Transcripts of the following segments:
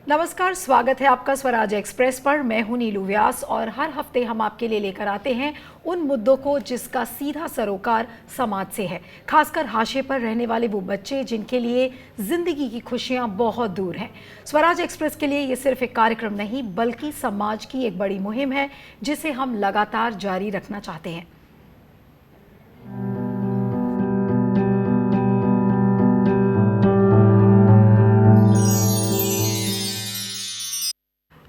नमस्कार, स्वागत है आपका स्वराज एक्सप्रेस पर। मैं हूं नीलू व्यास और हर हफ्ते हम आपके लिए लेकर आते हैं उन मुद्दों को जिसका सीधा सरोकार समाज से है, खासकर हाशिए पर रहने वाले वो बच्चे जिनके लिए जिंदगी की खुशियां बहुत दूर हैं। स्वराज एक्सप्रेस के लिए ये सिर्फ एक कार्यक्रम नहीं बल्कि समाज की एक बड़ी मुहिम है जिसे हम लगातार जारी रखना चाहते हैं।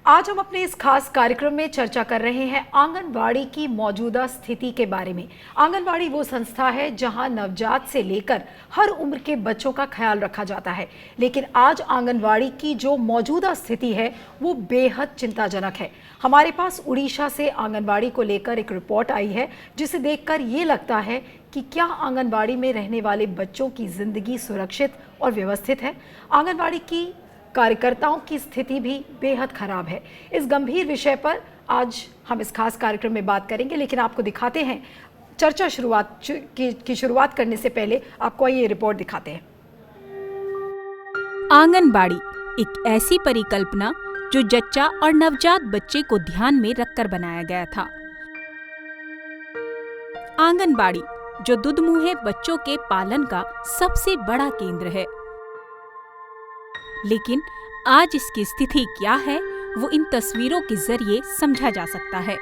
आज हम अपने इस खास कार्यक्रम में चर्चा कर रहे हैं आंगनबाड़ी की मौजूदा स्थिति के बारे में। आंगनबाड़ी वो संस्था है जहां नवजात से लेकर हर उम्र के बच्चों का ख्याल रखा जाता है, लेकिन आज आंगनबाड़ी की जो मौजूदा स्थिति है वो बेहद चिंताजनक है। हमारे पास उड़ीसा से आंगनबाड़ी को लेकर एक रिपोर्ट आई है जिसे देखकर ये लगता है कि क्या आंगनबाड़ी में रहने वाले बच्चों की जिंदगी सुरक्षित और व्यवस्थित है। आंगनबाड़ी की कार्यकर्ताओं की स्थिति भी बेहद खराब है। इस गंभीर विषय पर आज हम इस खास कार्यक्रम में बात करेंगे, लेकिन आपको दिखाते हैं चर्चा की शुरुआत करने से पहले आपको ये रिपोर्ट दिखाते हैं। आंगनबाड़ी एक ऐसी परिकल्पना जो जच्चा और नवजात बच्चे को ध्यान में रखकर बनाया गया था। आंगनबाड़ी जो दुधमुहे बच्चों के पालन का सबसे बड़ा केंद्र है, लेकिन आज इसकी स्थिति क्या है वो इन तस्वीरों के जरिए समझा जा सकता है।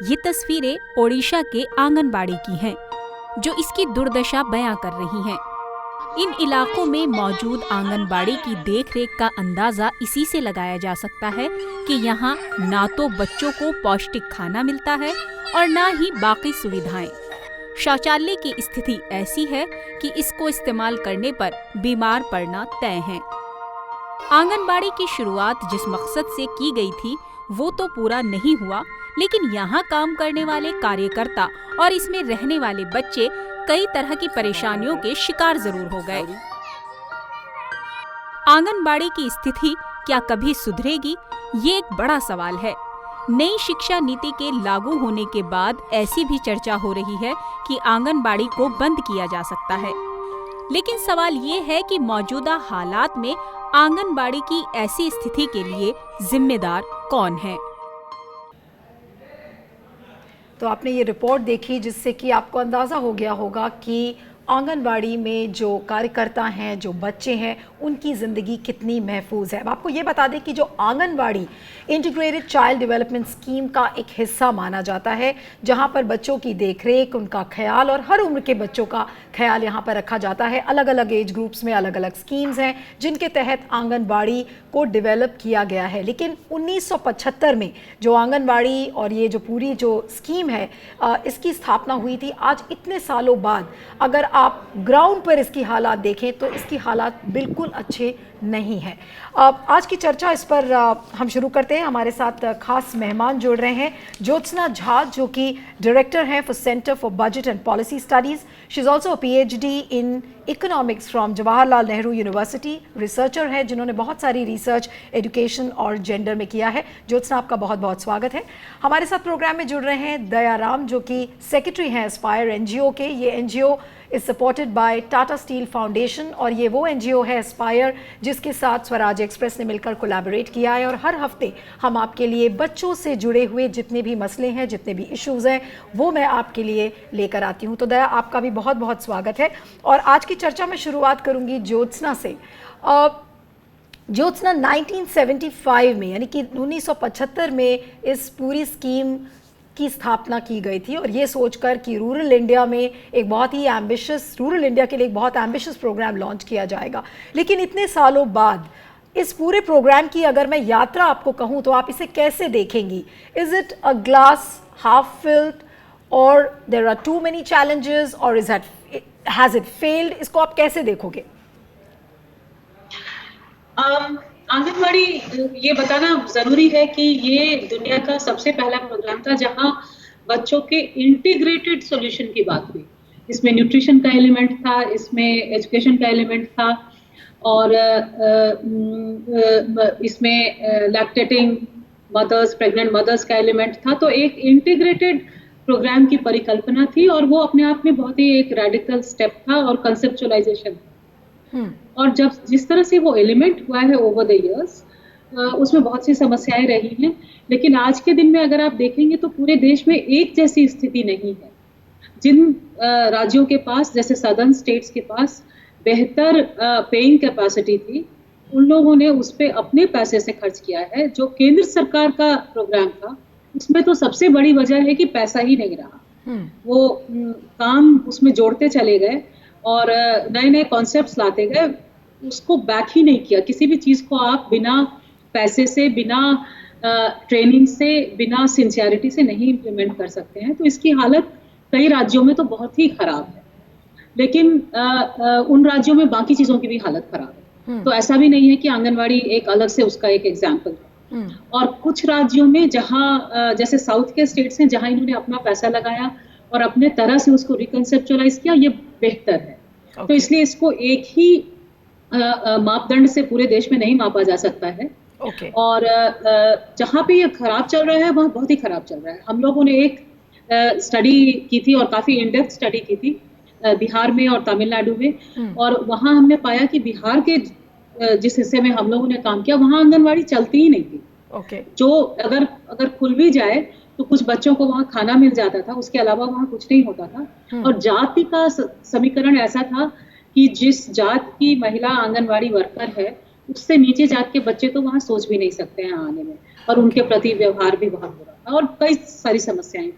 ये तस्वीरें ओडिशा के आंगनबाड़ी की हैं, जो इसकी दुर्दशा बयां कर रही हैं। इन इलाकों में मौजूद आंगनबाड़ी की देखरेख का अंदाजा इसी से लगाया जा सकता है कि यहाँ ना तो बच्चों को पौष्टिक खाना मिलता है और ना ही बाकी सुविधाएं। शौचालय की स्थिति ऐसी है कि इसको इस्तेमाल करने पर बीमार पड़ना तय है। आंगनबाड़ी की शुरुआत जिस मकसद से की गई थी वो तो पूरा नहीं हुआ, लेकिन यहाँ काम करने वाले कार्यकर्ता और इसमें रहने वाले बच्चे कई तरह की परेशानियों के शिकार जरूर हो गए। आंगनबाड़ी की स्थिति क्या कभी सुधरेगी, ये एक बड़ा सवाल है। नई शिक्षा नीति के लागू होने के बाद ऐसी भी चर्चा हो रही है कि आंगनबाड़ी को बंद किया जा सकता है, लेकिन सवाल ये है कि मौजूदा हालात में आंगनबाड़ी की ऐसी स्थिति के लिए जिम्मेदार कौन है। तो आपने ये रिपोर्ट देखी जिससे कि आपको अंदाज़ा हो गया होगा कि आंगनबाड़ी में जो कार्यकर्ता हैं, जो बच्चे हैं, उनकी ज़िंदगी कितनी महफूज है। अब आपको ये बता दें कि जो anganwadi integrated child development scheme का एक हिस्सा माना जाता है, जहां पर बच्चों की देखरेख, उनका ख्याल और हर उम्र के बच्चों का ख्याल यहां पर रखा जाता है। अलग अलग एज ग्रुप्स में अलग अलग स्कीम्स हैं जिनके तहत आंगनबाड़ी को डेवलप किया गया है। लेकिन 1975 में जो आंगनबाड़ी और ये जो पूरी जो स्कीम है इसकी स्थापना हुई थी, आज इतने सालों बाद अगर आप ग्राउंड पर इसकी हालात देखें तो इसकी हालात बिल्कुल अच्छे नहीं हैं। आज की चर्चा इस पर हम शुरू करते हैं। हमारे साथ खास मेहमान जुड़ रहे हैं ज्योत्सना झा, जो कि डायरेक्टर हैं for centre for budget and policy studies. She is also PhD in economics from Jawaharlal Nehru university. Researcher है जिन्होंने बहुत सारी रिसर्च एजुकेशन और जेंडर में किया है। ज्योत्सना, आपका बहुत बहुत स्वागत है। हमारे साथ प्रोग्राम में जुड़ रहे हैं दयाराम, जो कि सेक्रेटरी हैं एस्पायर NGO के। ये NGO is supported by Tata steel foundation और ये वो NGO है एस्पायर जिसके साथ स्वराज एक्सप्रेस ने मिलकर कोलैबोरेट किया है। और हर हफ्ते हम आपके लिए बच्चों से जुड़े हुए जितने भी मसले हैं, जितने भी इश्यूज़ हैं, वो मैं आपके लिए लेकर आती हूँ। तो दया, आपका भी बहुत बहुत स्वागत है। और आज की चर्चा में शुरुआत करूँगी ज्योत्सना से। ज्योत्सना, 1975 में यानी कि 1975 में इस पूरी स्कीम की स्थापना की गई थी और ये सोचकर कि रूरल इंडिया में एक बहुत ही एम्बिशियस, रूरल इंडिया के लिए एक बहुत एम्बिशियस प्रोग्राम लॉन्च किया जाएगा। लेकिन इतने सालों बाद इस पूरे प्रोग्राम की अगर मैं यात्रा आपको कहूँ तो आप इसे कैसे देखेंगी? Is it a glass half filled or there are too many challenges or has it failed? इसको आप कैसे देखोगे? आंगनबाड़ी, ये बताना जरूरी है कि ये दुनिया का सबसे पहला प्रोग्राम था जहां बच्चों के इंटीग्रेटेड सॉल्यूशन की बात हुई। इसमें न्यूट्रिशन का एलिमेंट था, इसमें एजुकेशन का एलिमेंट था और इसमें लैक्टेटिंग मदर्स, प्रेग्नेंट मदर्स का एलिमेंट था। तो एक इंटीग्रेटेड प्रोग्राम की परिकल्पना थी और वो अपने आप में बहुत ही एक रेडिकल स्टेप था और कंसेप्चुअलाइजेशन था। और जब जिस तरह से वो एलिमेंट हुआ है ओवर द इयर्स, उसमें बहुत सी समस्याएं रही हैं। लेकिन आज के दिन में अगर आप देखेंगे तो पूरे देश में एक जैसी स्थिति नहीं है। जिन राज्यों के पास, जैसे सदर्न स्टेट्स के पास बेहतर पेइंग कैपेसिटी थी, उन लोगों ने उस पे अपने पैसे से खर्च किया है। जो केंद्र सरकार का प्रोग्राम था, उसमें तो सबसे बड़ी वजह है कि पैसा ही नहीं रहा। वो काम उसमें जोड़ते चले गए और नए नए कॉन्सेप्ट्स लाते गए, उसको बैक ही नहीं किया। किसी भी चीज को आप बिना पैसे से, बिना ट्रेनिंग से, बिना सिंसियरिटी से नहीं इम्प्लीमेंट कर सकते हैं। तो इसकी हालत कई राज्यों में तो बहुत ही खराब है, लेकिन उन राज्यों में बाकी चीजों की भी हालत खराब है। तो ऐसा भी नहीं है कि आंगनवाड़ी एक अलग से उसका एक एग्जाम्पल है। और कुछ राज्यों में जहाँ जैसे साउथ के स्टेट्स हैं, जहाँ इन्होंने अपना पैसा लगाया और अपने तरह से उसको रिकंसेप्चुअलाइज किया, ये बेहतर है। तो इसलिए इसको एक ही मापदंड से पूरे देश में नहीं मापा जा सकता है। और जहाँ पे ये खराब चल रहा है वहाँ बहुत ही खराब चल रहा है। हम लोगों ने एक स्टडी की थी और काफी इन डेप्थ स्टडी की थी बिहार में और तमिलनाडु में, और वहाँ हमने पाया कि बिहार के जिस हिस्से में हम लोगों ने काम किया, वहाँ आंगनवाड़ी चलती ही नहीं थी। जो अगर खुल भी जाए तो कुछ बच्चों को वहाँ खाना मिल जाता था, उसके अलावा वहाँ कुछ नहीं होता था। और जाति का समीकरण ऐसा था कि जिस जात की महिला आंगनवाड़ी वर्कर है, उससे नीचे जात के बच्चे तो वहाँ सोच भी नहीं सकते हैं आने में, और उनके प्रति व्यवहार भी बहुत बुरा था और कई सारी समस्याएं।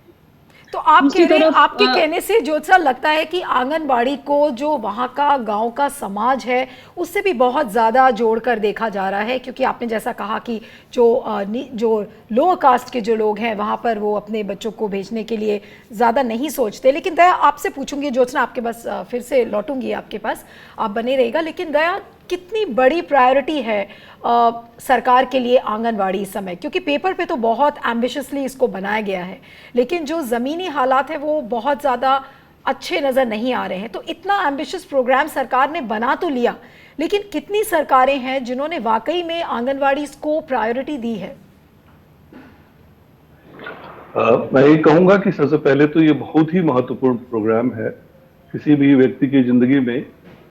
तो आपके कहने से ज्योत्सना लगता है कि आंगनबाड़ी को जो वहाँ का गांव का समाज है उससे भी बहुत ज़्यादा जोड़कर देखा जा रहा है, क्योंकि आपने जैसा कहा कि जो लोअर कास्ट के जो लोग हैं वहाँ पर वो अपने बच्चों को भेजने के लिए ज़्यादा नहीं सोचते। लेकिन दया आपसे पूछूंगी, ज्योत्सना आपके पास फिर से लौटूंगी आपके पास, आप बने रहेगा। लेकिन दया, कितनी बड़ी प्रायोरिटी है सरकार के लिए आंगनवाड़ी इस समय? क्योंकि पेपर पे तो बहुत एम्बिशियसली इसको बनाया गया है, लेकिन जो ज़मीनी हालात है वो बहुत ज़्यादा अच्छे नज़र नहीं आ रहे हैं। तो इतना एम्बिशियस प्रोग्राम सरकार ने बना तो लिया, लेकिन कितनी सरकारें हैं जिन्होंने वाकई में आंगनवाड़ी को प्रायोरिटी दी है? मैं ये कहूँगा कि सबसे पहले तो ये बहुत ही महत्वपूर्ण प्रोग्राम है किसी भी व्यक्ति की जिंदगी में।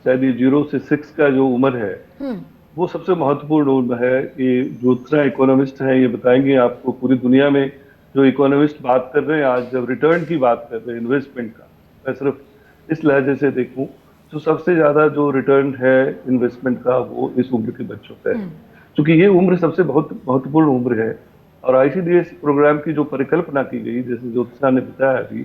शायद ये 0 से 6 का जो उम्र है वो सबसे महत्वपूर्ण उम्र है। ये ज्योत्सना इकोनॉमिस्ट है, ये बताएंगे आपको पूरी दुनिया में जो इकोनॉमिस्ट बात कर रहे हैं आज, जब रिटर्न की बात कर रहे हैं इन्वेस्टमेंट का, मैं सिर्फ इस लहजे से देखूं तो सबसे ज्यादा जो रिटर्न है इन्वेस्टमेंट का वो इस उम्र के बच्चों पे है, क्योंकि ये उम्र सबसे बहुत महत्वपूर्ण उम्र है। और आईसीडीएस प्रोग्राम की जो परिकल्पना की गई, जैसे ज्योत्सना ने बताया अभी,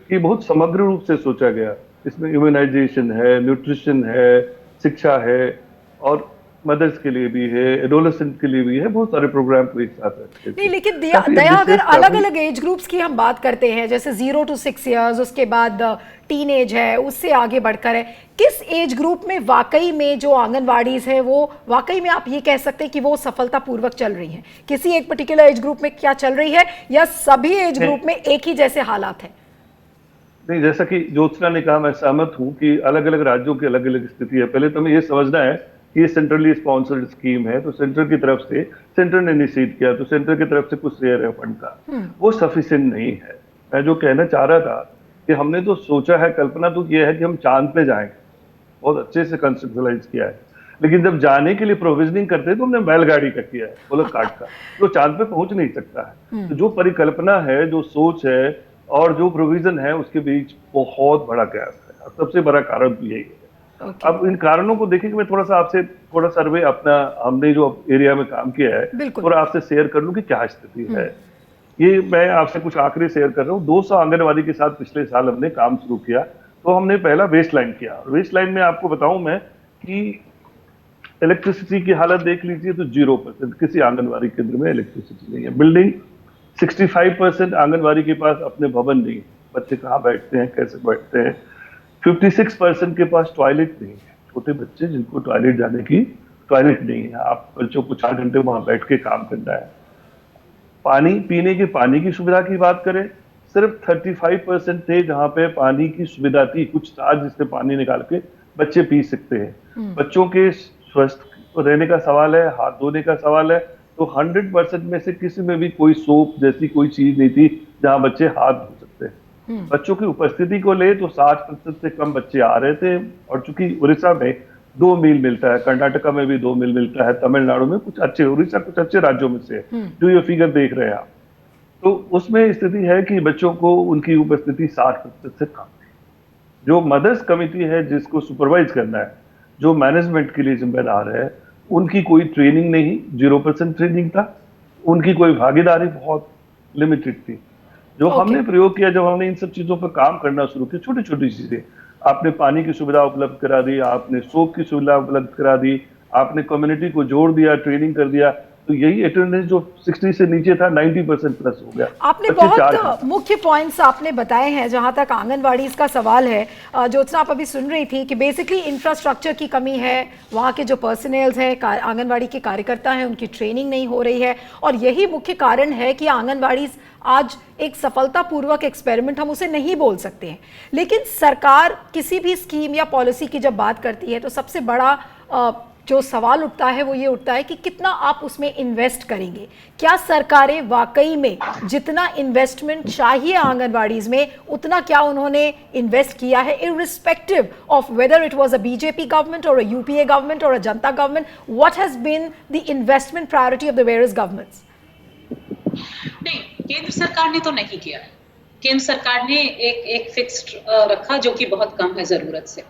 ये बहुत समग्र रूप से सोचा गया। इसमें इम्यूनाइजेशन है, न्यूट्रिशन है, शिक्षा है, और मदर्स के लिए भी है, एडोलेसेंट के लिए भी है, बहुत सारे प्रोग्राम को एक साथ रखते हैं। नहीं, लेकिन दया अगर अलग अलग एज ग्रुप्स की हम बात करते हैं, जैसे 0 to 6 ईयर्स, उसके बाद टीन एज है, उससे आगे बढ़कर है, किस एज ग्रुप में वाकई में जो आंगनवाड़ीज है वो वाकई में आप ये कह सकते हैं कि वो सफलतापूर्वक चल रही हैं? किसी एक पर्टिकुलर एज ग्रुप में क्या चल रही है, या सभी एज ग्रुप में एक ही जैसे हालात है? नहीं, जैसा कि ज्योत्सना ने कहा, मैं सहमत हूं कि अलग अलग राज्यों की अलग अलग स्थिति है। पहले तो हमें ये समझना है कि ये सेंट्रली स्पॉन्सर्ड स्कीम है, तो सेंटर की तरफ से, सेंटर ने इनिशिएट किया, तो सेंटर की तरफ से कुछ शेयर है फंड का, वो सफिशिएंट नहीं है। मैं जो कहना चाह रहा था कि हमने तो सोचा है, कल्पना तो ये है कि हम चांद पे जाएंगे, बहुत अच्छे से कंसेप्चुअलाइज किया है, लेकिन जब जाने के लिए प्रोविजनिंग करते हैं तो हमने बैलगाड़ी का किया है, बुलेट कार्ट का, तो चांद पे पहुंच नहीं सकता है। तो जो परिकल्पना है, जो सोच है और जो प्रोविजन है, उसके बीच बहुत बड़ा गैप है, और सबसे बड़ा कारण तो यही है। अब इन कारणों को देखें कि मैं थोड़ा सा आपसे थोड़ा सर्वे अपना, हमने जो एरिया में काम किया है और आपसे शेयर कर लूं कि क्या स्थिति है। ये मैं आपसे कुछ आंकड़े शेयर कर रहा हूँ। 200 आंगनवाड़ी के साथ पिछले साल हमने काम शुरू किया। तो हमने पहला बेस लाइन किया, वेस्ट लाइन में आपको बताऊं मैं कि इलेक्ट्रिसिटी की हालत देख लीजिए तो 0%, किसी आंगनवाड़ी केंद्र में इलेक्ट्रिसिटी नहीं है। बिल्डिंग 65% आंगनवाड़ी के पास अपने भवन नहीं है, बच्चे कहाँ बैठते हैं, कैसे बैठते हैं। 56% के पास टॉयलेट नहीं है, छोटे बच्चे जिनको टॉयलेट जाने की टॉयलेट नहीं है, आप बच्चों को 4 घंटे वहां बैठ के काम करना है। पानी, पीने के पानी की सुविधा की बात करें, सिर्फ 35% थे जहां पे पानी की सुविधा थी, कुछ था जिससे पानी निकाल के बच्चे पी सकते हैं। बच्चों के स्वस्थ रहने का सवाल है, हाथ धोने का सवाल है, तो 100% में से किसी में भी कोई सोप जैसी कोई चीज नहीं थी जहां बच्चे हाथ धो सकते हैं। बच्चों की उपस्थिति को ले तो 60% से कम बच्चे आ रहे थे, और चूंकि उड़ीसा में 2 मील मिलता है, कर्नाटका में भी 2 मील मिलता है, तमिलनाडु में कुछ अच्छे, उड़ीसा कुछ अच्छे राज्यों में से है जो ये फिगर देख रहे हैं आप। तो उसमें स्थिति है कि बच्चों को उनकी उपस्थिति 60% से कम थी। जो मदर्स कमेटी है जिसको सुपरवाइज करना है, जो मैनेजमेंट के लिए जिम्मेदार है, उनकी कोई ट्रेनिंग नहीं, 0% ट्रेनिंग था, उनकी कोई भागीदारी बहुत लिमिटेड थी। जो हमने प्रयोग किया, जब हमने इन सब चीजों पर काम करना शुरू किया, छोटी छोटी चीजें, आपने पानी की सुविधा उपलब्ध करा दी, आपने सोप की सुविधा उपलब्ध करा दी, आपने कम्युनिटी को जोड़ दिया, ट्रेनिंग कर दिया, तो यही अटेंडेंस जो 60 से नीचे था 90% प्लस हो गया। आपने बहुत मुख्य पॉइंट्स आपने बताए हैं। जहां तक आंगनवाड़ी का सवाल है, ज्योत्सना आप अभी सुन रही थी कि बेसिकली इंफ्रास्ट्रक्चर की कमी है, वहां के जो पर्सनल्स हैं, आंगनवाड़ी के कार्यकर्ता हैं, उनकी ट्रेनिंग नहीं हो रही है, और यही मुख्य कारण है कि आंगनवाड़ी आज एक सफलतापूर्वक एक्सपेरिमेंट हम उसे नहीं बोल सकते हैं। लेकिन सरकार किसी भी स्कीम या पॉलिसी की जब बात करती है तो सबसे बड़ा जो सवाल उठता है वो ये उठता है कि कितना आप उसमें इन्वेस्ट करेंगे। क्या सरकारें वाकई में जितना इन्वेस्टमेंट चाहिए आंगनवाड़ीज में उतना क्या उन्होंने इन्वेस्ट किया है, irrespective of whether it was a BJP government और अ यूपीए गवर्नमेंट और a Janata government? What has been the investment priority of the various governments? नहीं, केंद्र सरकार ने तो नहीं किया। केंद्र सरकार ने एक फिक्स्ड रखा जो कि बहुत कम है जरूरत से।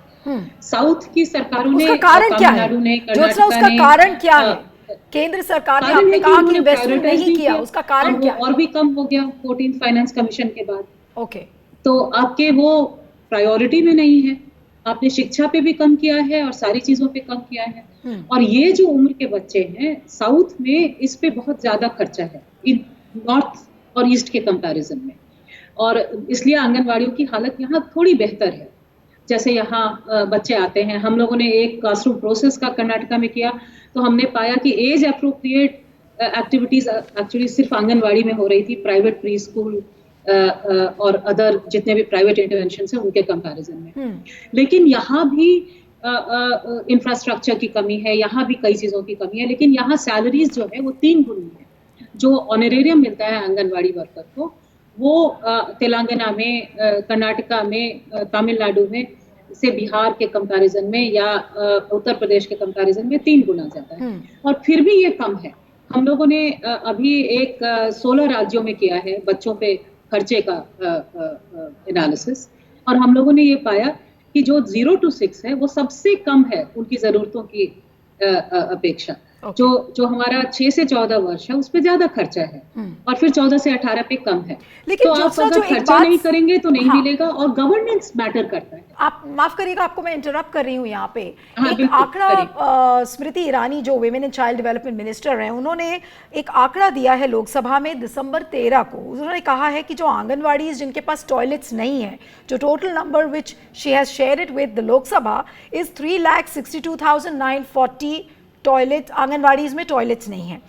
साउथ की सरकारों ने, तमिलनाडु ने, कर्नाटका ने, कारण क्या है? केंद्र सरकार ने आपने कहा कि इन्वेस्टमेंट नहीं किया, उसका कारण क्या? और भी कम हो गया 14th फाइनेंस कमीशन के बाद। ओके, तो आपके वो प्रायोरिटी में नहीं है। आपने शिक्षा पे भी कम किया है और सारी चीजों पे कम किया है। और ये जो उम्र के बच्चे हैं साउथ में, इस पे बहुत ज्यादा खर्चा है नॉर्थ और ईस्ट के कंपैरिजन में, और इसलिए आंगनवाड़ियों की हालत यहाँ थोड़ी बेहतर है। जैसे यहाँ बच्चे आते हैं, हम लोगों ने एक क्लासरूम प्रोसेस का कर्नाटका में किया, तो हमने पाया कि एज अप्रोप्रिएट एक्टिविटीज एक्चुअली सिर्फ आंगनवाड़ी में हो रही थी, प्राइवेट प्री स्कूल और अदर जितने भी प्राइवेट इंटरवेंशन है उनके कंपैरिजन में। लेकिन यहाँ भी इंफ्रास्ट्रक्चर की कमी है, यहाँ भी कई चीजों की कमी है। लेकिन यहाँ सैलरीज जो है वो 3 गुनी है। जो ऑनरेरियम मिलता है आंगनवाड़ी वर्कर को, वो तेलंगाना में, कर्नाटका में, तमिलनाडु में से बिहार के कंपैरिजन में या उत्तर प्रदेश के कंपैरिजन में 3 गुना ज्यादा है। और फिर भी ये कम है। हम लोगों ने अभी एक 16 राज्यों में किया है बच्चों पे खर्चे का एनालिसिस, और हम लोगों ने ये पाया कि जो 0 to 6 है वो सबसे कम है उनकी जरूरतों की अपेक्षा। जो हमारा 6 से 14 वर्ष है उस पे ज्यादा खर्चा है, और फिर 14 से 18 पे कम है। लेकिन तो आप अगर खर्चा नहीं करेंगे तो नहीं मिलेगा, और गवर्नेंस मैटर करता है। आप माफ करिएगा, आपको मैं इंटरप्ट कर रही हूँ यहाँ पे। एक आंकड़ा स्मृति ईरानी जो women and child development minister हैं, उन्होंने एक आंकड़ा दिया है लोकसभा में दिसंबर 13 को। उन्होंने कहा है कि जो आंगनवाड़ी जिनके पास टॉयलेट्स नहीं है, जो total number which she has shared it with the Lok Sabha is 3,62,940 toilet. Anganwadis में टॉयलेट्स नहीं है।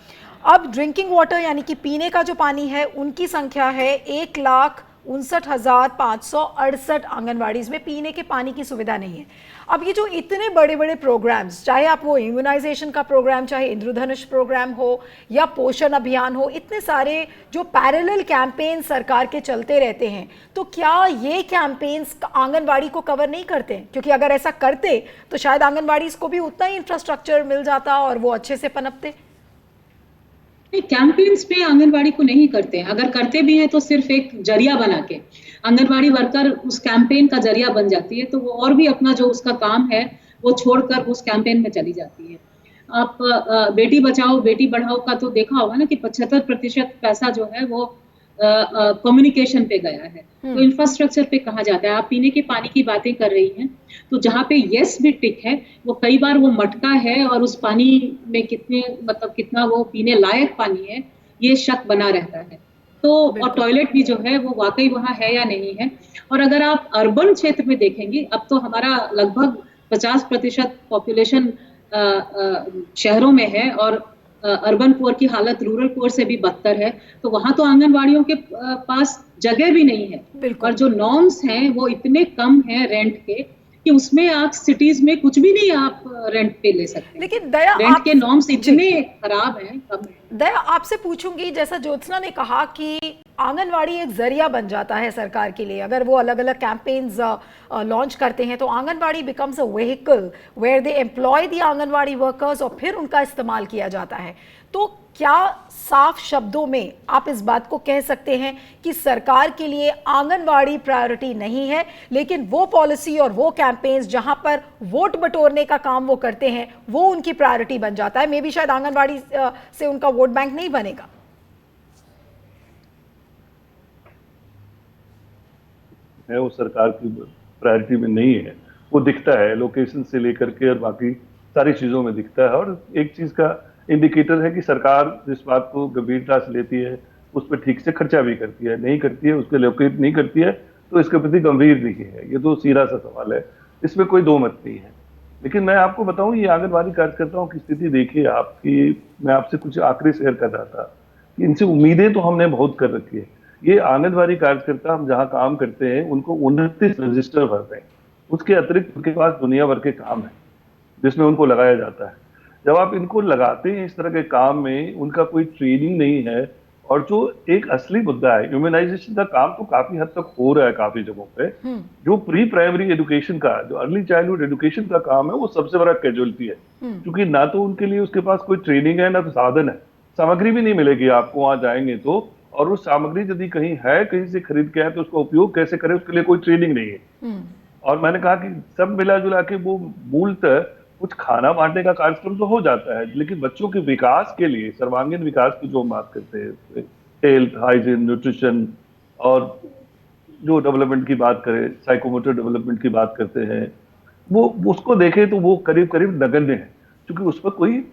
अब ड्रिंकिंग वाटर यानी कि पीने का जो पानी है उनकी संख्या है 1,59,568 आंगनवाड़ीज में पीने के पानी की सुविधा नहीं है। अब ये जो इतने बड़े बड़े प्रोग्राम्स, चाहे आप वो इम्यूनाइजेशन का प्रोग्राम, चाहे इंद्रधनुष प्रोग्राम हो या पोषण अभियान हो, इतने सारे जो पैरेलल कैंपेन सरकार के चलते रहते हैं, तो क्या ये कैंपेन्स आंगनवाड़ी को कवर नहीं करते? क्योंकि अगर ऐसा करते तो शायद आंगनवाड़ी को भी उतना ही इंफ्रास्ट्रक्चर मिल जाता और वो अच्छे से पनपते। कैंपेन्स पे आंगनवाड़ी को नहीं करते हैं। अगर करते भी हैं तो सिर्फ एक जरिया बना के आंगनवाड़ी वर्कर उस कैंपेन का जरिया बन जाती है, तो वो और भी अपना जो उसका काम है वो छोड़कर उस कैंपेन में चली जाती है। आप बेटी बचाओ बेटी बढ़ाओ का तो देखा होगा ना कि 75% पैसा जो है वो कम्युनिकेशन पे गया है, तो इंफ्रास्ट्रक्चर पे कहाँ जाता है? आप पीने के पानी की बातें कर रही हैं, तो जहाँ पे यस भी टिक है वो कई बार वो मटका है और उस पानी में कितना वो पीने लायक पानी है, ये शक बना रहता है। तो और टॉयलेट भी जो है वो वाकई वहाँ है या नहीं है। और अगर आप अर्बन क्षेत्र में देखेंगे, अब तो हमारा लगभग 50% पॉपुलेशन शहरों में है और अर्बन पुअर की हालत रूरल पुअर से भी बदतर है, तो वहां तो आंगनवाड़ियों के पास जगह भी नहीं है। और जो नॉर्म्स हैं वो इतने कम हैं रेंट के कि उसमें आप सिटीज में कुछ भी नहीं आप रेंट पे ले सकते। लेकिन दया, रेंट के नॉर्म्स इतने खराब हैं, कम है। दया, आपसे पूछूंगी, जैसा ज्योत्सना ने कहा कि आंगनवाड़ी एक जरिया बन जाता है सरकार के लिए। अगर वो अलग अलग कैंपेन्स लॉन्च करते हैं तो anganwadi becomes a vehicle where they employ the anganwadi workers और फिर उनका इस्तेमाल किया जाता है। तो क्या साफ शब्दों में आप इस बात को कह सकते हैं कि सरकार के लिए आंगनवाड़ी प्रायोरिटी नहीं है, लेकिन वो पॉलिसी और वो कैंपेन्स जहां पर वोट बटोरने का काम वो करते हैं वो उनकी प्रायोरिटी बन जाता है? मे बी शायद आंगनवाड़ी से उनका वोट बैंक नहीं बनेगा। है वो सरकार की प्रायोरिटी में नहीं है। वो दिखता है लोकेशन से लेकर के और बाकी सारी चीजों में दिखता है। और एक चीज का इंडिकेटर है कि सरकार जिस बात को गंभीरता से लेती है उस पर ठीक से खर्चा भी करती है, नहीं करती है उसके लोकेट नहीं करती है तो इसके प्रति गंभीर नहीं है। ये तो सीधा सा सवाल है, इसमें कोई दो मत नहीं है। लेकिन मैं आपको बताऊं, ये आंगनबाड़ी कार्यकर्ताओं की स्थिति देखिए आपकी, मैं आपसे कुछ आखिरी शेयर कर रहा था कि इनसे उम्मीदें तो हमने बहुत कर रखी है। ये आंगनबाड़ी कार्यकर्ता हम जहाँ काम करते हैं उनको 29 रजिस्टर भरते हैं, उसके अतिरिक्त उनके पास दुनिया भर के काम है जिसमें उनको लगाया जाता है। जब आप इनको लगाते हैं इस तरह के काम में, उनका कोई ट्रेनिंग नहीं है। और जो एक असली मुद्दा है, ह्यूमनाइजेशन का काम तो काफी हद तक हो रहा है काफी जगहों पे। जो प्री प्राइमरी एजुकेशन का, जो अर्ली चाइल्डहुड एजुकेशन का काम है, वो सबसे बड़ा कैजुअलिटी है। क्योंकि ना तो उनके लिए उसके पास कोई ट्रेनिंग है, ना तो साधन है, सामग्री भी नहीं मिलेगी आपको वहां जाएंगे तो। और वो सामग्री यदि कहीं है, कहीं से खरीद के आए तो उसका उपयोग कैसे करें, उसके लिए कोई ट्रेनिंग नहीं है। और मैंने कहा कि सब मिला जुला के वो मूलतः कुछ खाना बांटने का कार्यक्रम तो हो जाता है, लेकिन बच्चों के विकास के लिए, सर्वांगीण विकास की जो हम बात करते हैं, हेल्थ, हाइजीन, न्यूट्रिशन और जो डेवलपमेंट की बात करें, साइकोमोटर डेवलपमेंट की बात करते हैं, वो उसको देखें तो वो करीब करीब नगण्य है, क्योंकि उस पर कोई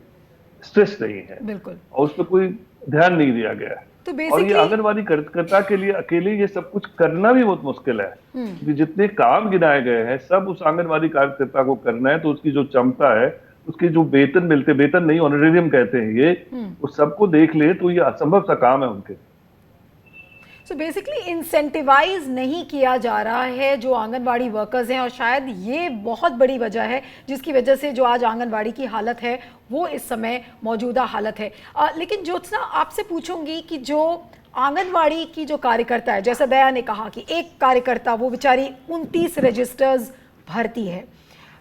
स्ट्रेस नहीं है। बिल्कुल। और उस पर कोई ध्यान नहीं दिया गया है। तो और ये आंगनबाड़ी कार्यकर्ता के लिए अकेले ये सब कुछ करना भी बहुत मुश्किल है, क्योंकि जितने काम गिनाए गए हैं सब उस आंगनबाड़ी कार्यकर्ता को करना है। तो उसकी जो क्षमता है, उसके जो वेतन मिलते, वेतन नहीं ऑनरेरियम कहते हैं ये, उस सबको देख ले तो ये असंभव सा काम है उनके। सो बेसिकली इंसेंटिवाइज नहीं किया जा रहा है जो आंगनबाड़ी वर्कर्स हैं, और शायद ये बहुत बड़ी वजह है जिसकी वजह से जो आज आंगनबाड़ी की हालत है वो इस समय मौजूदा हालत है। लेकिन ज्योत्सना, आपसे पूछूंगी कि जो आंगनबाड़ी की जो कार्यकर्ता है, जैसे दया ने कहा कि एक कार्यकर्ता वो बेचारी 29 रजिस्टर्स भरती है।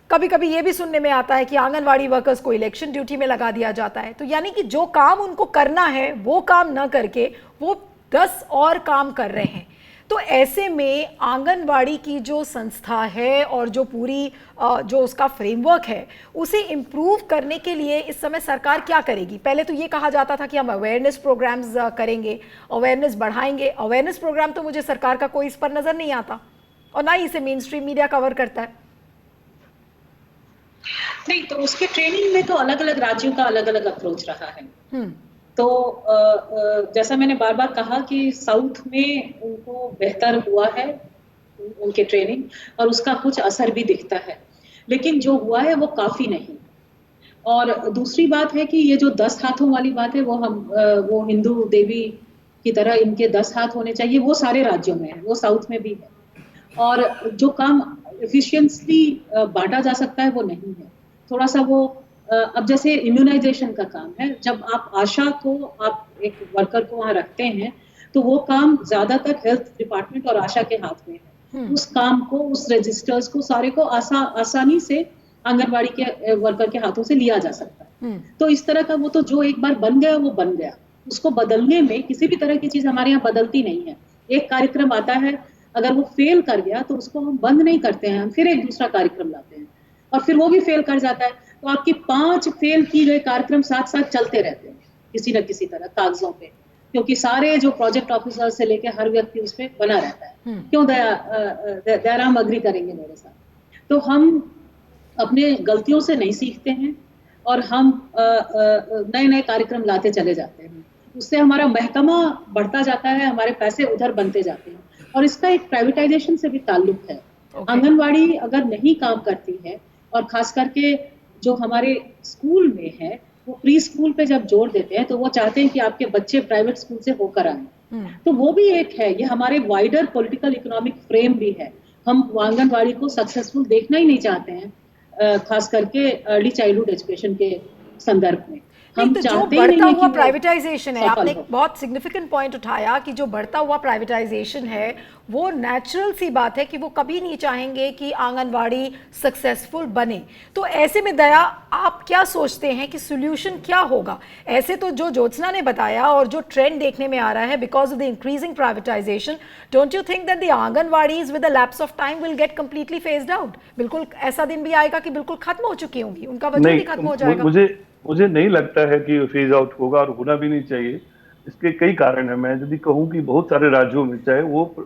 कभी कभी ये भी सुनने में आता है कि आंगनबाड़ी वर्कर्स को इलेक्शन ड्यूटी में लगा दिया जाता है। तो यानी कि जो काम उनको करना है वो काम ना करके वो 10 और काम कर रहे हैं। तो ऐसे में आंगनबाड़ी की जो संस्था है और जो पूरी जो उसका फ्रेमवर्क है उसे इम्प्रूव करने के लिए इस समय सरकार क्या करेगी? पहले तो ये कहा जाता था कि हम अवेयरनेस प्रोग्राम्स करेंगे, अवेयरनेस बढ़ाएंगे। अवेयरनेस प्रोग्राम तो मुझे सरकार का कोई इस पर नजर नहीं आता और ना ही इसे मेन स्ट्रीम मीडिया कवर करता है। नहीं, तो उसके ट्रेनिंग में तो अलग अलग राज्यों का अलग अलग अप्रोच रहा है। तो जैसा मैंने बार बार कहा कि साउथ में उनको बेहतर हुआ है उनके ट्रेनिंग, और उसका कुछ असर भी दिखता है, लेकिन जो हुआ है वो काफी नहीं। और दूसरी बात है कि ये जो 10 हाथों वाली बात है, वो हिंदू देवी की तरह इनके 10 हाथ होने चाहिए, वो सारे राज्यों में है, वो साउथ में भी है। और जो काम एफिशिएंटली बांटा जा सकता है वो नहीं है, थोड़ा सा वो अब जैसे इम्यूनाइजेशन का काम है, जब आप आशा को, आप एक वर्कर को वहां रखते हैं तो वो काम ज्यादातर हेल्थ डिपार्टमेंट और आशा के हाथ में है। उस काम को, उस रजिस्टर्स को सारे को आसानी से आंगनबाड़ी के वर्कर के हाथों से लिया जा सकता है। तो इस तरह का वो तो जो एक बार बन गया वो बन गया, उसको बदलने में किसी भी तरह की चीज हमारे यहाँ बदलती नहीं है। एक कार्यक्रम आता है, अगर वो फेल कर गया तो उसको हम बंद नहीं करते हैं, हम फिर एक दूसरा कार्यक्रम लाते हैं और फिर वो भी फेल कर जाता है। तो आपकी 5 फेल की गए कार्यक्रम साथ साथ चलते रहते हैं किसी न किसी तरह कागजों पे, क्योंकि सारे जो प्रोजेक्ट ऑफिसर से लेके हर व्यक्ति उस पर बना रहता है। क्यों दयाराम अग्री करेंगे मेरे साथ? तो हम अपने गलतियों से नहीं सीखते हैं और हम नए नए कार्यक्रम लाते चले जाते हैं। उससे हमारा महकमा बढ़ता जाता है, हमारे पैसे उधर बनते जाते हैं, और इसका एक प्राइवेटाइजेशन से भी ताल्लुक है। आंगनबाड़ी अगर नहीं काम करती है, और खास करके जो हमारे स्कूल में है, वो प्री स्कूल पे जब जोर देते हैं तो वो चाहते हैं कि आपके बच्चे प्राइवेट स्कूल से होकर आए। तो वो भी एक है, ये हमारे वाइडर पॉलिटिकल इकोनॉमिक फ्रेम भी है। हम आंगनबाड़ी को सक्सेसफुल देखना ही नहीं चाहते हैं, खास करके अर्ली चाइल्डहुड एजुकेशन के संदर्भ में। नहीं, हम तो जो चाहते ही बढ़ता नहीं है हुआ कि वो प्राइवेटाइजेशन है, सफल आपने हो। एक बहुत सिग्निफिकेंट पॉइंट उठाया कि जो बढ़ता हुआ प्राइवेटाइजेशन है वो नेचुरल सी बात है कि वो कभी नहीं चाहेंगे कि आंगनवाड़ी सक्सेसफुल बने। तो ऐसे में दया, आप क्या सोचते हैं कि सोल्यूशन क्या होगा? ऐसे तो जो ज्योत्सना ने बताया और जो ट्रेंड देखने में आ रहा है because of the increasing privatisation, don't you think that the anganwadis with the lapse of time will get completely phased out? बिल्कुल ऐसा दिन भी आएगा कि बिल्कुल खत्म हो चुकी होंगी, उनका वजूद ही खत्म हो नहीं, जाएगा। मुझे मुझे नहीं लगता है कि फेज आउट होगा, और होना भी नहीं चाहिए। इसके कई कारण हैं। मैं यदि कहूँ कि बहुत सारे राज्यों में चाहे वो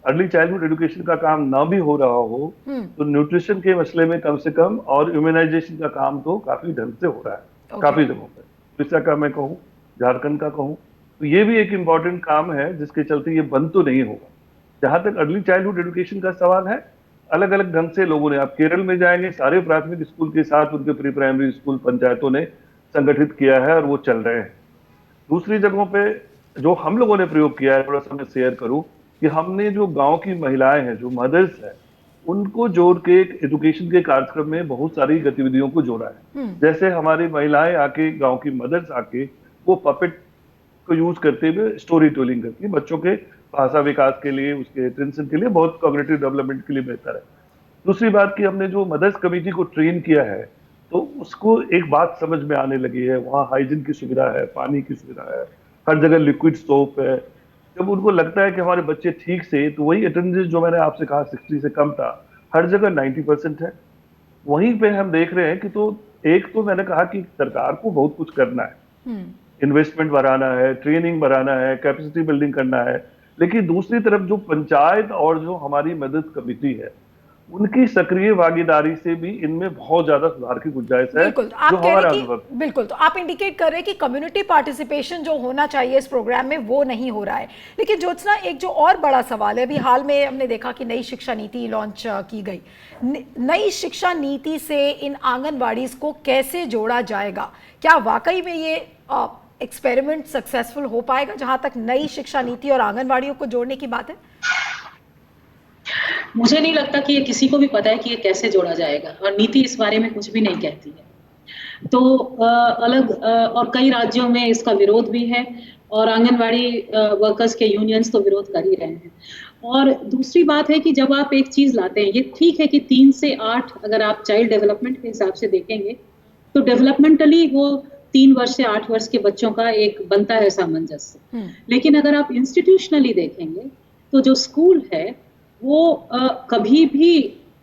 अर्ली चाइल्डहुड एजुकेशन का काम ना भी हो रहा हो, तो न्यूट्रिशन के मसले में कम से कम और इम्यूनाइजेशन का काम तो काफी ढंग से हो रहा है ओके। काफी जगहों पर। उड़ीसा का मैं कहूँ, झारखंड का कहूँ, तो ये भी एक इम्पॉर्टेंट काम है जिसके चलते ये बंद तो नहीं होगा। जहां तक अर्ली चाइल्डहुड एजुकेशन का सवाल है, अलग अलग ढंग से लोगों ने, आप केरल में जाएंगे, सारे प्राथमिक स्कूल के साथ उनके प्री प्राइमरी स्कूल पंचायतों ने संगठित किया है और वो चल रहे हैं। दूसरी जगहों पे जो हम लोगों ने प्रयोग किया है, थोड़ा सा मैं शेयर करूं, कि हमने जो गांव की महिलाएं हैं, जो मदर्स हैं, उनको जोड़ के एक एजुकेशन के कार्यक्रम में बहुत सारी गतिविधियों को जोड़ा है। जैसे हमारी महिलाएं आके, गांव की मदर्स आके, वो पपेट को यूज करते हुए स्टोरी टेलिंग करती है। बच्चों के भाषा विकास के लिए, उसके अटेंशन के लिए, बहुत कॉग्निटिव डेवलपमेंट के लिए बेहतर है। दूसरी बात कि हमने जो मदर्स कमेटी को ट्रेन किया है, तो उसको एक बात समझ में आने लगी है, वहाँ हाइजीन की सुविधा है, पानी की सुविधा है, हर जगह लिक्विड सोप है। जब उनको लगता है कि हमारे बच्चे ठीक से, तो वही अटेंडेंस जो मैंने आपसे कहा 60 से कम था, हर जगह 90% है। वहीं पे हम देख रहे हैं कि, तो एक तो मैंने कहा कि सरकार को बहुत कुछ करना है, इन्वेस्टमेंट बढ़ाना है, ट्रेनिंग बढ़ाना है, कैपेसिटी बिल्डिंग करना है। लेकिन दूसरी तरफ जो पंचायत और जो हमारी मदद कमेटी है, उनकी सक्रिय भागीदारी से भी इनमें बहुत ज्यादा सुधार की गुंजाइश है, बिल्कुल, तो जो आप कह रहे हमारा हैं अनुभव। कि बिल्कुल, तो आप इंडिकेट कर रहे हैं कि कम्युनिटी पार्टिसिपेशन जो होना चाहिए इस प्रोग्राम में वो नहीं हो रहा है। लेकिन ज्योत्सना, एक जो और बड़ा सवाल है, अभी हाल में हमने देखा कि नई शिक्षा नीति लॉन्च की गई। नई शिक्षा नीति से इन आंगनवाड़ीज को कैसे जोड़ा जाएगा? क्या वाकई में ये एक्सपेरिमेंट सक्सेसफुल हो पाएगा जहां तक नई शिक्षा नीति और आंगनवाड़ियों को जोड़ने की बात है? मुझे नहीं लगता कि ये किसी को भी पता है कि ये कैसे जोड़ा जाएगा, और नीति इस बारे में कुछ भी नहीं कहती है। तो और कई राज्यों में इसका विरोध भी है, और आंगनवाड़ी वर्कर्स के यूनियंस तो विरोध कर ही रहे हैं। और दूसरी बात है कि जब आप एक चीज लाते हैं, ये ठीक है कि 3 से 8 अगर आप चाइल्ड डेवलपमेंट के हिसाब से देखेंगे, तो डेवलपमेंटली वो 3 वर्ष से 8 वर्ष के बच्चों का एक बनता है सामंजस्य। लेकिन अगर आप इंस्टीट्यूशनली देखेंगे, तो जो स्कूल है वो कभी भी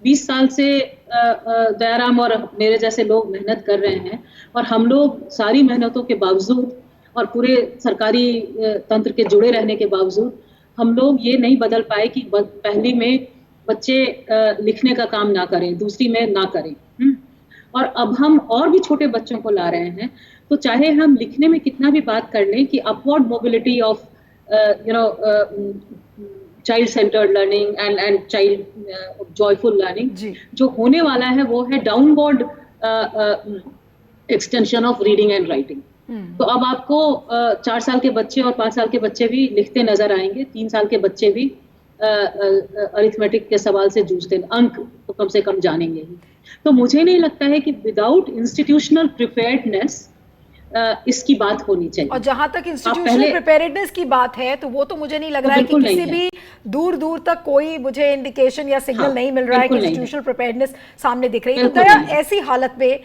20 साल से दयाराम और मेरे जैसे लोग मेहनत कर रहे हैं, और हम लोग सारी मेहनतों के बावजूद और पूरे सरकारी तंत्र के जुड़े रहने के बावजूद हम लोग ये नहीं बदल पाए कि पहली में बच्चे लिखने का काम ना करें, दूसरी में ना करें। और अब हम और भी छोटे बच्चों को ला रहे हैं, तो चाहे हम लिखने में कितना भी बात कर लें कि upward mobility of child centred learning and child joyful learning जो होने वाला है, वो है downward extension of reading and writing. तो अब आपको 4 साल के बच्चे और 5 साल के बच्चे भी लिखते नजर आएंगे, 3 साल के बच्चे भी अरिथमेटिक के सवाल से जूझते, अंक तो कम से कम जानेंगे ही। तो मुझे नहीं लगता है कि विदाउट इंस्टीट्यूशनल प्रिपेयर्डनेस इसकी बात होनी चाहिए। और जहां तक इंस्टीट्यूशनल प्रिपेयर्डनेस की बात है, तो वो तो मुझे नहीं लग रहा है कि किसी भी दूर दूर तक कोई मुझे इंडिकेशन या सिग्नल नहीं मिल रहा है कि इंस्टीट्यूशनल प्रिपेयर्डनेस सामने दिख रही है। तो दया, ऐसी हालत में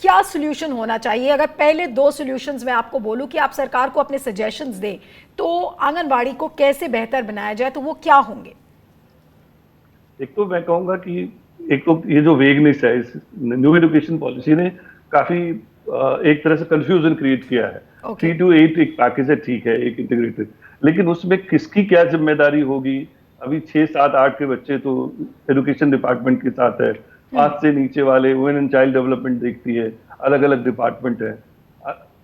क्या सोल्यूशन होना चाहिए? अगर पहले 2 सॉल्यूशंस मैं आपको बोलूं कि आप सरकार को अपने सजेशंस दें, तो आंगनबाड़ी को कैसे बेहतर बनाया जाए, तो वो क्या होंगे? एक तो मैं कहूंगा कि एक तो ये जो वेगनेस है, इस न्यू एजुकेशन पॉलिसी ने काफी एक तरह से कंफ्यूजन क्रिएट किया है। 3 to 8 एक पैकेज है, ठीक है, एक इंटीग्रेटेड, लेकिन उसमें किसकी क्या जिम्मेदारी होगी? अभी 6, 7, 8 के बच्चे तो एजुकेशन डिपार्टमेंट के साथ है, 5 से नीचे वाले वुमेन एंड चाइल्ड डेवलपमेंट देखती है, अलग अलग डिपार्टमेंट है।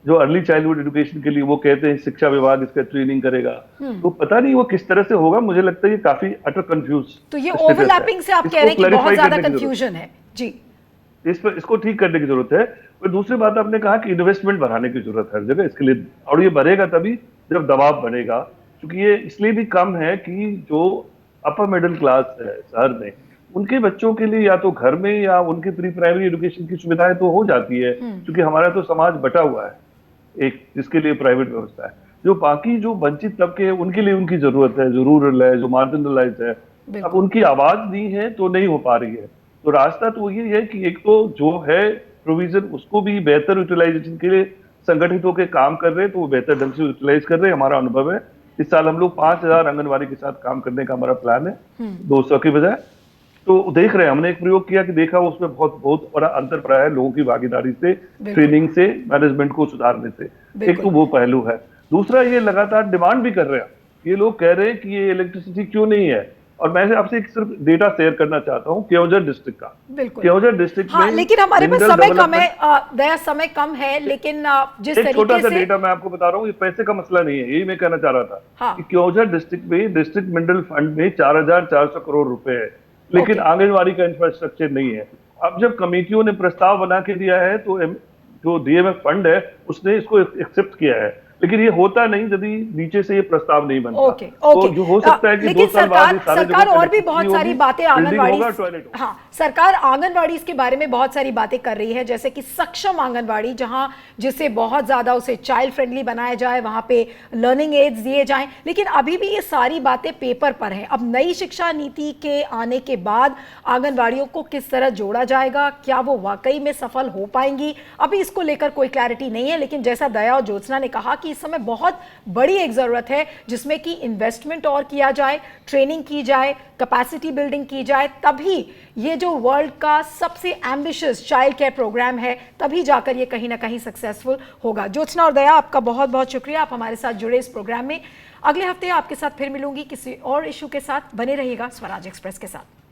जो अर्ली चाइल्डहुड एजुकेशन के लिए वो कहते हैं शिक्षा विभाग इसका ट्रेनिंग करेगा, तो पता नहीं वो किस तरह से होगा। मुझे लगता है ये काफी अटर कंफ्यूज। तो ये ओवरलैपिंग से आप कह रहे हैं कि बहुत ज्यादा कंफ्यूजन है जी, इसको ठीक करने की जरूरत है। और दूसरी बात, आपने कहा कि इन्वेस्टमेंट बढ़ाने की जरूरत है हर जगह इसके लिए, और ये बढ़ेगा तभी जब दबाव बनेगा, क्योंकि ये इसलिए भी कम है कि जो अपर मिडिल क्लास है शहर में, उनके बच्चों के लिए या तो घर में या उनके प्री प्राइमरी एजुकेशन की सुविधाएं तो हो जाती है, क्योंकि हमारा तो समाज बटा हुआ है एक, जिसके लिए प्राइवेट व्यवस्था है। जो बाकी जो वंचित तबके हैं उनके लिए उनकी जरूरत है, जो रूरल है, जो मार्जिनलाइज है, अब उनकी आवाज नहीं है तो नहीं हो पा रही है। तो रास्ता तो ये है कि एक तो जो है प्रोविजन उसको भी बेहतर यूटिलाइजेशन के लिए संगठित होकर काम कर रहे हैं, तो वो बेहतर ढंग से यूटिलाइज कर रहे हैं। हमारा अनुभव है इस साल हम लोग 5000 आंगनबाड़ी के साथ काम करने का हमारा प्लान है, 200 की बजाय। तो देख रहे हैं, हमने एक प्रयोग किया कि देखा उसमें बहुत बड़ा अंतर पड़ा है लोगों की भागीदारी से, ट्रेनिंग से, मैनेजमेंट को सुधारने से। एक तो वो पहलू है। दूसरा, ये लगातार डिमांड भी कर रहे हैं, ये लोग कह रहे हैं कि ये इलेक्ट्रिसिटी क्यों नहीं है। और मैं आपसे एक सिर्फ डेटा शेयर करना चाहता हूँ केओंझर डिस्ट्रिक्ट का। केओंझर डिस्ट्रिक्ट में, लेकिन हमारे पास समय कम है, दया समय कम है, लेकिन जिस तरीके से छोटा सा डेटा मैं आपको बता रहा हूँ, ये पैसे का मसला नहीं है, यही मैं कहना चाह रहा था कि केओंझर डिस्ट्रिक्ट में डिस्ट्रिक्ट मिनरल फंड में 4400 करोड़ रुपए है, लेकिन आंगनबाड़ी का इंफ्रास्ट्रक्चर नहीं है। अब जब कमेटियों ने प्रस्ताव बना के दिया है तो जो डीएमएफ फंड है उसने इसको एक्सेप्ट किया है, लेकिन ये होता नहीं यदि नीचे से ये प्रस्ताव नहीं बनता। तो जो हो सकता है कि 2 साल बाद सरकार और भी बहुत सारी बातें आंगनबाड़ी, सरकार आंगनबाड़ी के बारे में बहुत सारी बातें कर रही है, जैसे कि सक्षम आंगनबाड़ी, जहां जिसे बहुत ज्यादा उसे चाइल्ड फ्रेंडली बनाया जाए, वहां पे लर्निंग एड्स दिए जाएं, लेकिन अभी भी ये सारी बातें पेपर पर हैं। अब नई शिक्षा नीति के आने के बाद आंगनबाड़ियों को किस तरह जोड़ा जाएगा, क्या वो वाकई में सफल हो पाएंगी, अभी इसको लेकर कोई क्लैरिटी नहीं है। लेकिन जैसा दया और ज्योत्सना ने कहा कि इस समय बहुत बड़ी एक जरूरत है जिसमें कि इन्वेस्टमेंट और किया जाए, ट्रेनिंग की जाए, कैपेसिटी बिल्डिंग की जाए, तभी ये जो वर्ल्ड का सबसे एम्बिशियस चाइल्ड केयर प्रोग्राम है, तभी जाकर ये कहीं ना कहीं सक्सेसफुल होगा। ज्योत्सना और दया, आपका बहुत बहुत शुक्रिया, आप हमारे साथ जुड़े इस प्रोग्राम में। अगले हफ्ते आपके साथ फिर मिलूंगी किसी और इशू के साथ। बने रहिएगा स्वराज एक्सप्रेस के साथ।